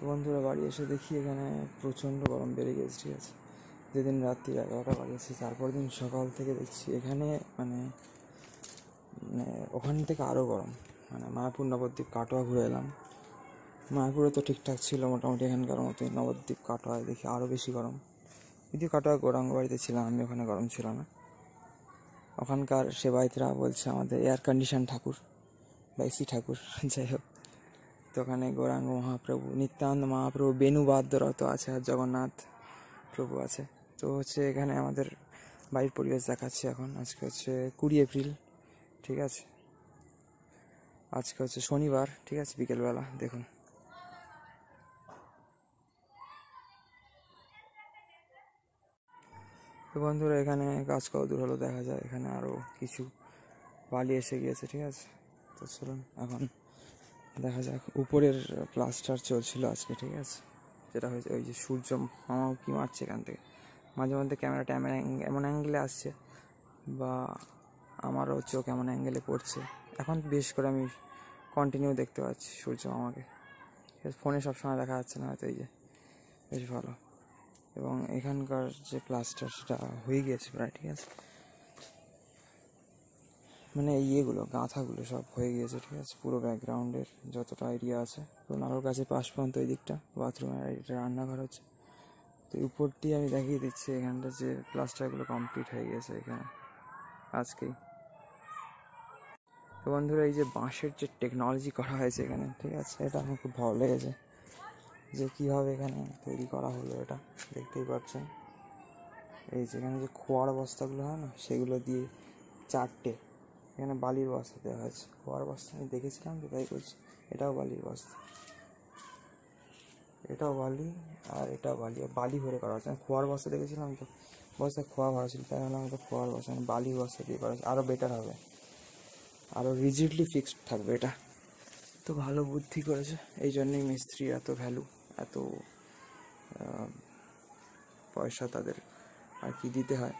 বন্ধুরা বাড়ি এসে দেখি এখানে প্রচণ্ড গরম বেড়ে গেছে, ঠিক আছে। যেদিন রাত্রি 11টা বাজেছে তারপর দিন সকাল থেকে দেখছি এখানে মানে ওখান থেকে আরও গরম। মানে মায়াপুর নবদ্বীপ কাটোয়া ঘুরে এলাম, মায়াপুরে তো ঠিকঠাক ছিল মোটামুটি, এখানকার মতোই। নবদ্বীপ কাটোয়ায় দেখি আরও বেশি গরম। যদিও কাটোয়া গৌরাঙ্গ বাড়িতে ছিলাম আমি, ওখানে গরম ছিল না। ওখানকার সেবায়িতরা বলছে আমাদের এয়ার কন্ডিশন ঠাকুর বা এসি ঠাকুর, যাই হোক। তো ওখানে গৌরাঙ্গ মহাপ্রভু, নিত্যানন্দ মহাপ্রভু, বেণু বাদ্যরত আছে, আর জগন্নাথ প্রভু আছে। তো হচ্ছে এখানে আমাদের বাড়ির পরিবেশ দেখাচ্ছি এখন। আজকে হচ্ছে 20 এপ্রিল, ঠিক আছে। আজকে হচ্ছে শনিবার, ঠিক আছে, বিকেলবেলা দেখুন। তো বন্ধুরা এখানে গাছ কত দূর হলো দেখা যায়, এখানে আরও কিছু বালি এসে গিয়েছে, ঠিক আছে। তো চলুন এখন দেখা যাক। উপরের প্লাস্টার চলছিল আজকে, ঠিক আছে, যেটা হয়েছে ওই যে সূর্য মামাও কি মারছে এখান থেকে, মাঝে মধ্যে ক্যামেরাটা এমন অ্যাঙ্গেলে আসছে, বা আমারও চোখ এমন অ্যাঙ্গেলে পড়ছে। এখন বিশেষ করে আমি কন্টিনিউ দেখতে পাচ্ছি সূর্য মামাকে, ঠিক আছে। ফোনে সবসময় দেখা যাচ্ছে না হয়তো, এই যে বেশ ভালো। এবং এখানকার যে প্লাস্টার সেটা হয়ে গিয়েছে প্রায়, ঠিক আছে। মানে ইয়েগুলো গাঁথাগুলো সব হয়ে গিয়েছে, ঠিক আছে। পুরো ব্যাকগ্রাউন্ডের যতটা এরিয়া আছে, পুরো নারল গাছের পাশ পর্যন্ত ওই দিকটা বাথরুমের, এটা রান্নাঘর হচ্ছে। তো উপর দিয়ে আমি দেখিয়ে দিচ্ছি এখানটা যে প্লাস্টারগুলো কমপ্লিট হয়ে গেছে এখানে আজকেই। তো বন্ধুরা এই যে বাঁশের যে টেকনোলজি করা হয়েছে এখানে, ঠিক আছে, এটা আমার খুব ভালো লেগেছে, যে কীভাবে এখানে তৈরি করা হলো। এটা দেখতেই পাচ্ছেন, এই যেখানে যে খোয়ার বস্তাগুলো হয় না, সেগুলো দিয়ে 4টে এখানে বালির বস্তা দেওয়া হয়েছে। খোয়ার বস্তা আমি দেখেছিলাম তো তাই বলছি। এটাও বালির বস্তা, এটাও বালি, আর এটাও বালি, বালি ভরে করা হয়েছে। আমি খোয়ার বস্তা দেখেছিলাম তো, বস্তায় খোয়া ভরা ছিল, তাই হলাম তো খোয়ার বস্তা, মানে বালির বস্তা দিয়ে করা হয়েছে। আরও বেটার হবে, আরও রিজিডলি ফিক্সড থাকবে এটা। তো ভালো বুদ্ধি করেছে, এই জন্যই মিস্ত্রির এত ভ্যালু, এত পয়সা তাদের আর কি দিতে হয়,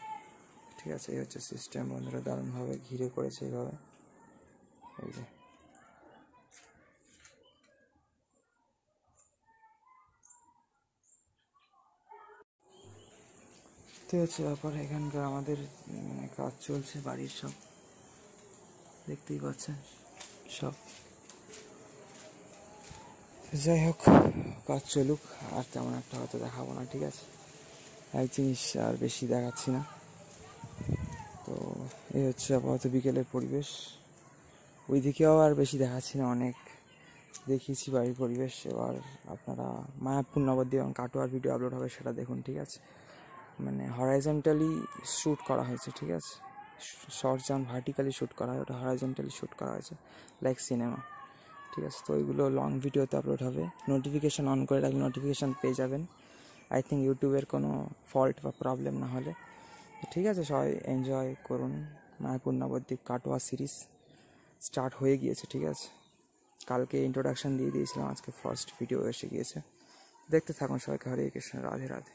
ঠিক আছে। এই হচ্ছে সিস্টেম বন্ধুরা, দারুণভাবে ঘিরে করেছে এইভাবে, এই যে। তো হচ্ছে ব্যাপার, এখানকার আমাদের কাজ চলছে বাড়ির, সব দেখতেই পাচ্ছেন সব। যাই হোক, কাজ চলুক, আর তেমন একটা হয়তো দেখাবো না, ঠিক আছে। এক জিনিস আর বেশি দেখাচ্ছি না। তো এই হচ্ছে আপাতত বিকেলের পরিবেশ। ওইদিকেও আর বেশি দেখাচ্ছি না, অনেক দেখিয়েছি বাড়ির পরিবেশ। এবার আপনারা মায়াপুর নবদ্বীপ এবং কাটোয়ার ভিডিও আপলোড হবে, সেটা দেখুন, ঠিক আছে। মানে হরাইজন্টালি শ্যুট করা হয়েছে, ঠিক আছে। শর্ট যেমন ভার্টিক্যালি শ্যুট করা হয়, ওটা হরাইজন্টালি শ্যুট করা হয়েছে, লাইক সিনেমা, ঠিক আছে। তো ওইগুলো লং ভিডিওতে আপলোড হবে। নোটিফিকেশান অন করে রাখলে নোটিফিকেশান পেয়ে যাবেন, আই থিঙ্ক ইউটিউবের কোনো ফল্ট বা প্রবলেম না হলে, ঠিক আছে। সবাই এনজয় করুন। মায়াপুর নবদ্বীপ কাটোয়া সিরিজ স্টার্ট হয়ে গিয়েছে, ঠিক আছে। কালকে ইন্ট্রোডাকশান দিয়ে দিয়েছিলাম, আজকে ফার্স্ট ভিডিও এসে গিয়েছে। দেখতে থাকুন সবাইকে, হরে কৃষ্ণ, রাধে রাধে।